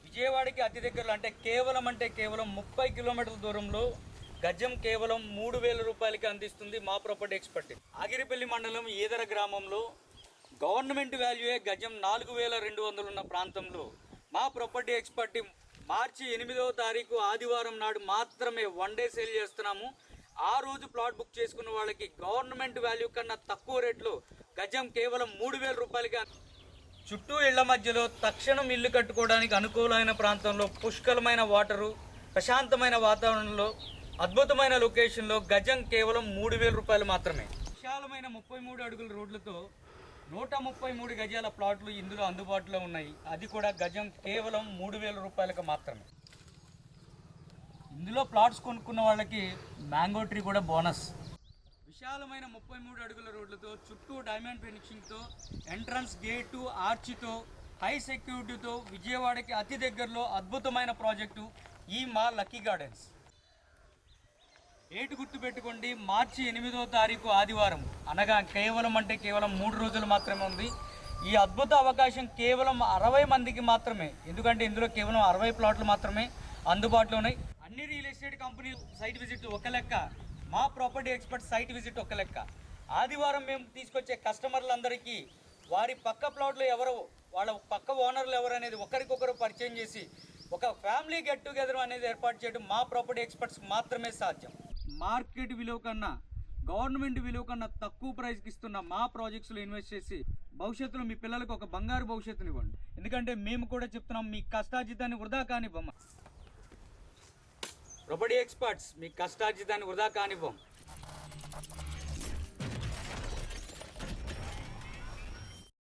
విజయవాడకి అతి దగ్గరలో అంటే కేవలం 30 కిలోమీటర్ల దూరంలో గజం కేవలం 3,000 రూపాయలకి అందిస్తుంది మా ప్రాపర్టీ ఎక్స్పర్ట్. ఆగిరిపల్లి మండలం ఈదర గ్రామంలో గవర్నమెంట్ వాల్యూయే గజం 4,200 ఉన్న ప్రాంతంలో మా ప్రాపర్టీ ఎక్స్పర్ట్ మార్చి 8వ తారీఖు ఆదివారం నాడు మాత్రమే 1 డే సేల్ చేస్తున్నాము. ఆ రోజు ప్లాట్ బుక్ చేసుకున్న వాళ్ళకి గవర్నమెంట్ వాల్యూ కన్నా తక్కువ రేట్లో గజం కేవలం 3,000 రూపాయలుగా చుట్టూ ఇళ్ల మధ్యలో తక్షణం ఇల్లు కట్టుకోవడానికి అనుకూలమైన ప్రాంతంలో పుష్కలమైన వాటరు, ప్రశాంతమైన వాతావరణంలో, అద్భుతమైన లొకేషన్లో గజం కేవలం 3,000 రూపాయలు మాత్రమే. విశాలమైన 33 అడుగుల రోడ్లతో 133 గజాల ప్లాట్లు ఇందులో అందుబాటులో ఉన్నాయి. అది కూడా గజం కేవలం 3,000 రూపాయలకు మాత్రమే. ఇందులో ప్లాట్స్ కొనుక్కున్న వాళ్ళకి మ్యాంగో ట్రీ కూడా బోనస్. విశాలమైన 33 అడుగుల రోడ్లతో చుట్టూ డైమండ్ ఫినిషింగ్తో, ఎంట్రన్స్ గేటు, ఆర్చితో, హై సెక్యూరిటీతో విజయవాడకి అతి దగ్గరలో అద్భుతమైన ప్రాజెక్టు ఈ మా లక్కీ గార్డెన్స్. డేట్ గుర్తుపెట్టుకోండి, మార్చి 8వ తారీఖు ఆదివారం, అనగా కేవలం 3 రోజులు మాత్రమే ఉంది. ఈ అద్భుత అవకాశం కేవలం 60 మందికి మాత్రమే. ఎందుకంటే ఇందులో కేవలం 60 ప్లాట్లు మాత్రమే అందుబాటులో ఉన్నాయి. అన్ని real estate company site visit ఒక లెక్క, మా ప్రాపర్టీ ఎక్స్పర్ట్ సైట్ విజిట్ ఒక లెక్క. ఆదివారం మేము తీసుకొచ్చే కస్టమర్లందరికీ వారి పక్క ప్లాట్లు ఎవరో, వాళ్ళ పక్క ఓనర్లు ఎవరు అనేది ఒకరికొకరు పరిచయం చేసి ఒక ఫ్యామిలీ గెట్ టుగెదర్ అనేది ఏర్పాటు చేయడం మా ప్రాపర్టీ ఎక్స్పర్ట్స్ మాత్రమే సాధ్యం. మార్కెట్ విలువ కన్నా, గవర్నమెంట్ విలువ కన్నా తక్కువ ప్రైస్కి ఇస్తున్న మా ప్రాజెక్ట్స్లో ఇన్వెస్ట్ చేసి భవిష్యత్తులో మీ పిల్లలకు ఒక బంగారు భవిష్యత్తునివ్వండి. ఎందుకంటే మేము కూడా చెప్తున్నాం, మీ కష్టార్జితాన్ని వృధా కానివ్వం. ప్రాపర్టీ ఎక్స్పర్ట్స్ మీ కష్టార్జితాన్ని వృధా కానివ్వం.